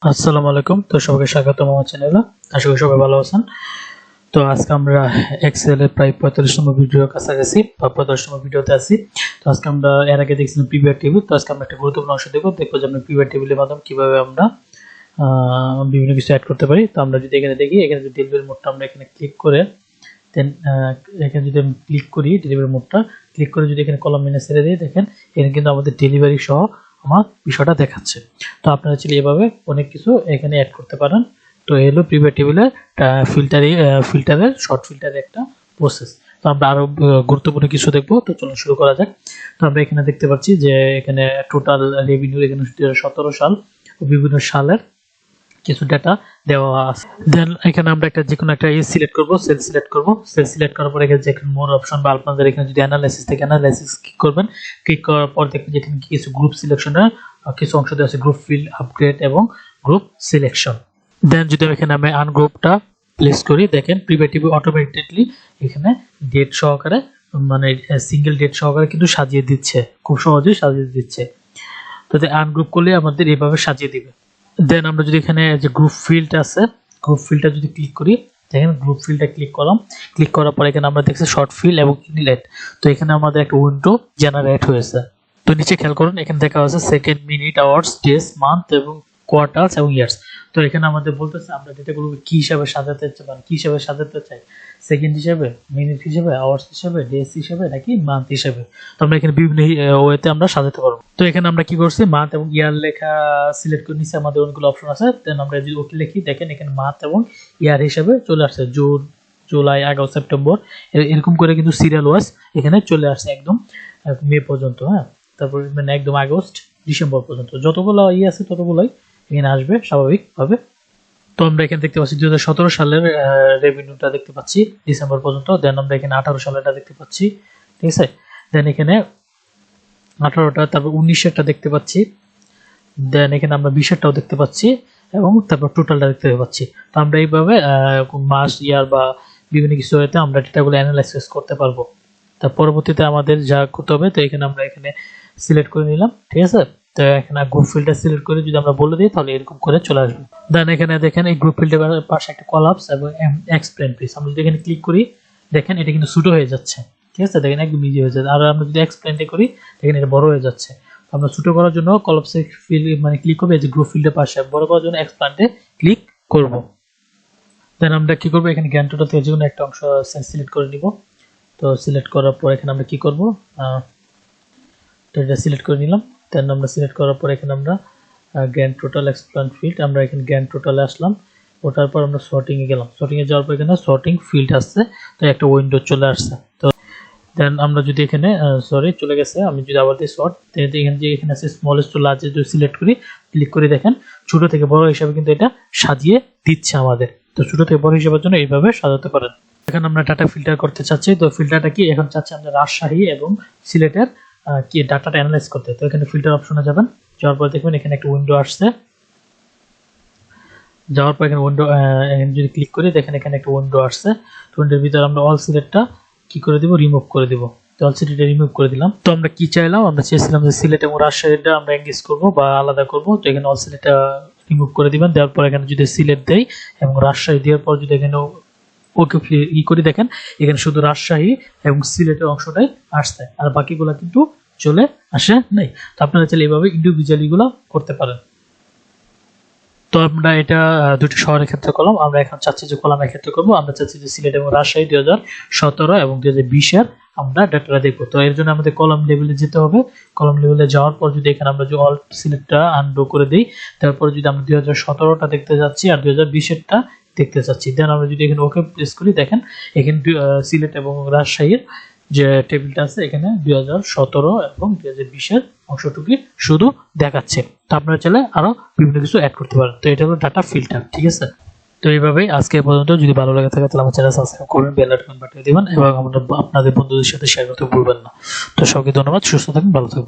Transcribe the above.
আসসালামু আলাইকুম। তো সবাইকে স্বাগতম আমার চ্যানেলে। আশা করি সবাই ভালো আছেন। তো আজকে আমরা এক্সেল এর প্রায় 45তম ভিডিওর কাছাকাছি বা 45তম ভিডিওতে আছি। তো আজকে আমরা এর আগে দেখছিলাম পিভিআর টেবিল। তো আজকে আমরা একটা গুরুত্বপূর্ণ অংশ দেখবো যে আমরা পিভিআর টেবিলের মাধ্যমে কিভাবে আমরা বিভিন্ন কিছু অ্যাড করতে পারি। তো আমরা যদি এখানে দেখি, এখানে যদি ডেলিভারি মোডটা আমরা এখানে ক্লিক করে দেন এখানে যদি আমি ক্লিক করি, ডেলিভারি মোডটা ক্লিক করে যদি এখানে কলাম মেনে ছেড়ে দিই, দেখেন এখানে কিন্তু আমাদের ডেলিভারি সহ আমার বিষয়টা দেখাচ্ছে। তো আপনারা চাইলে এভাবে অনেক কিছু এখানে অ্যাড করতে পারেন। তো এলো প্রিভিয়ার টেবিলের ফিল্টারের শর্ট ফিল্টারের একটা প্রসেস। তো আমরা আরো গুরুত্বপূর্ণ কিছু দেখবো। তো চলুন শুরু করা যাক। তো আমরা এখানে দেখতে পাচ্ছি যে এখানে টোটাল রেভিনিউ এখানে 2017 সাল ও বিভিন্ন সালের কিছু ডাটা দেওয়া আছে। দেন এখানে আমরা একটা যে কোনো একটা সিলেক্ট করব, সেল সিলেক্ট করব। সেল সিলেক্ট করার পর এখানে যে মোর অপশন বা আপনাদের এখানে যদি অ্যানালাইসিস থেকে অ্যানালাইসিস ক্লিক করবেন। ক্লিক করার পর দেখবেন যেখানে কিছু গ্রুপ সিলেকশনের কিছু অংশ দেওয়া আছে, গ্রুপ ফিল্ড, আপগ্রেড এবং গ্রুপ সিলেকশন। দেন যদি এখানে আমি আনগ্রুপটা প্লেস করি, দেখেন প্রিভেটিভ অটোমেটিকলি এখানে ডেট সহকারে মানে সিঙ্গেল ডেট সহকারে কিন্তু সাজিয়ে দিচ্ছে, খুব সহজেই সাজিয়ে দিচ্ছে। তো আনগ্রুপ করলে আমাদের এইভাবে সাজিয়ে দিবে। দেন আমরা যদি এখানে যে গ্রুপ ফিল্ড আছে, গ্রুপ ফিল্ডটা যদি ক্লিক করি, দেখেন গ্রুপ ফিল্ডটা ক্লিক করলাম। ক্লিক করার পর এখানে আমরা দেখছি শর্ট ফিল্ড এবং ইনলেট। তো এখানে আমাদের একটা উইন্ডো জেনারেট হয়েছে। তো নিচে খেয়াল করুন, এখানে দেখা হচ্ছে second, minute, hours, days, month এবং কোয়ার্টার্স এবং ইয়ার্স। তো এখানে আমাদের বলতেছে আমরা ডেটাগুলোকে কি হিসাবে সাজাতে চাই, কি হিসাবে সাজাতে চাই, সেকেন্ড হিসাবে, মিনিট হিসাবে, আওয়ার্স হিসাবে, ডেজ হিসাবে নাকি মান্থ হিসাবে। তো আমরা এখানে বিভিন্ন ওয়েতে আমরা সাজাতে পারবো। তো এখানে আমরা কি করছি, মান্থ এবং ইয়ার লেখা সিলেক্ট করে নিচে আমাদের অনেকগুলো অপশন আছে। দেন আমরা যদি ওকে লিখি, দেখেন এখানে মান্থ এবং ইয়ার হিসাবে চলে আসছে, জুন, জুলাই, আগস্ট, সেপ্টেম্বর, এরকম করে কিন্তু সিরিয়াল ওয়াইজ এখানে চলে আসছে একদম মে পর্যন্ত। হ্যাঁ, তারপর মানে একদম আগস্ট, ডিসেম্বর পর্যন্ত যতগুলো আছে ততগুলোই এখানে আসবে স্বাভাবিকভাবে। তো আমরা এখানে দেখতে পাচ্ছি 2017 সালের রেভিনিউটা দেখতে পাচ্ছি ডিসেম্বর পর্যন্ত। দেন আমরা এখানে 18 সালেরটা দেখতে পাচ্ছি, ঠিক আছে। দেন এখানে 18টা, তারপর 19-এরটা দেখতে পাচ্ছি। দেন এখানে আমরা 20-এরটাও দেখতে পাচ্ছি এবং তারপর টোটালটা দেখতে পাচ্ছি। তো আমরা এইভাবে মাস, ইয়ার বা বিভিন্ন কিছু হতে আমরা ডেটাগুলো অ্যানালাইসিস করতে পারবো। তার পরবর্তীতে আমাদের যা করতে হবে, তো এখানে আমরা এখানে সিলেক্ট করে নিলাম, ঠিক আছে। তো এখানে গ্রুপ ফিল্ডটা সিলেক্ট করে যদি আমরা বলে দিই, তাহলে এরকম করে চলে আসবে। দেন এখানে দেখেন এই গ্রুপ ফিল্ডের পাশে একটা কলামস এবং এক্সপ্লেন প্লিজ, আমরা যদি এখানে ক্লিক করি, দেখেন এটা কিন্তু ছোট হয়ে যাচ্ছে, ঠিক আছে। দেখেন একদম ইজি হয়ে যাচ্ছে। আর আমরা যদি এক্সপ্লেনটা করি, দেখেন এটা বড় হয়ে যাচ্ছে। তো আমরা ছোট করার জন্য কলামস ফিল্ড মানে ক্লিক করব, এই যে গ্রুপ ফিল্ডের পাশে, বড় করার জন্য এক্সপ্লেন্টে ক্লিক করব। দেন আমরা কি করব, এখানে গ্র্যান্ড টোটাল থেকে যে কোনো একটা অংশ সিলেক্ট করে নিব। তো সিলেক্ট করার পর এখানে আমরা কি করব, তো এটা সিলেক্ট করে নিলাম। দেন আমরা সিলেক্ট করার পর এখানে আমরা গ্র্যান্ড টোটাল এক্সপ্লেন ফিল্ড, আমরা এখানে গ্র্যান্ড টোটালে আসলাম। ওটার পর আমরা সর্টিং এ গেলাম। সর্টিং এ যাওয়ার পর এখানে সর্টিং ফিল্ড আসছে, তো একটা উইন্ডো চলে আসছে। তো দেন আমরা যদি এখানে চলে গেছে, আমি যদি আবার দিই সর্ট, এখানে যে এখানে আছে স্মলেস্ট টু লার্জ যদি সিলেক্ট করি, ক্লিক করে দেখেন ছোট থেকে বড় হিসাবে কিন্তু এটা সাজিয়ে দিচ্ছে আমাদের। তো ছোট থেকে বড় হিসাবের জন্য এইভাবে সাজাতে পারেন। এখন আমরা ডাটা ফিল্টার করতে চাচ্ছি। তো ফিল্টারটা কি, এখন চাচ্ছি আমরা রাজশাহী এবং সিলেটের কি ডাটাটা অ্যানালাইজ করতে। তো এখানে ফিল্টার অপশনে যাবেন, যাওয়ার পর দেখবেন এখানে একটা উইন্ডো আসছে। যাওয়ার পর এখানে উইন্ডো যদি ক্লিক করি, দেখেন এখানে একটা উইন্ডো আসছে। তো উইন্ডোর ভিতরে আমরা অল সিলেক্টটা কি করে দিব, রিমুভ করে দিব। তো অল সিলেক্টটা রিমুভ করে দিলাম। তো আমরা কি চাইলাম, আমরা চেয়েছিলাম যে সিলেট এবং রাজশাহীটা আমরা এনগেজ করব বা আলাদা করব। তো এখানে অল সিলেক্টটা রিমুভ করে দিবেন। দেওয়ার পর এখানে যদি সিলেট দেই এবং রাজশাহী দেওয়ার পর যদি এখানে ওকে ই করে, দেখেন এখানে শুধু রাজশাহী এবং সিলেটের অংশটাই আসছে, আর বাকিগুলো কিন্তু চলে আসে নাই। তো আপনারা চাইলে এইভাবে ইন্ডিভিজুয়ালি গুলো করতে পারেন। তো আমরা এটা দুটো শহরের ক্ষেত্রে করলাম। আমরা এখন চাচ্ছি যে কলামের ক্ষেত্রে করব। আমরা চাচ্ছি যে সিলেট এবং রাজশাহী 2017 এবং 2020-এর আমরা ডাটাটা দেখব। তো এর জন্য আমাদের কলাম লেভেলে যেতে হবে। কলাম লেভেলে যাওয়ার পর যদি এখানে আমরা যে অল সিলেক্টটা আনডু করে দিই, তারপর যদি আমরা 2017টা দেখতে যাচ্ছি আর 2020-এরটা দেখতে চাচ্ছি, দেন আমরা যদি এখানে ওকে প্রেস করি, দেখেন এখানে সিলেট এবং রাজশাহীর যে টেবিলটা আছে, এখানে 2017 এবং 2020-এর অংশটুকু শুধু দেখাচ্ছে। তো আপনারা চাইলে আরো বিভিন্ন কিছু অ্যাড করতে পারেন। তো এটা হলো ডাটা ফিল্টার, ঠিক আছে। তো এইভাবেই আজকে পর্যন্ত। যদি ভালো লাগে থাকে তাহলে আমার চ্যানেল সাবস্ক্রাইব করবেন, বেল আইকন বাটন দিবেন এবং আপনাদের বন্ধুদের সাথে শেয়ার করতে ভুলবেন না। তো সবাইকে ধন্যবাদ, সুস্থ থাকুন, ভালো থাকুন।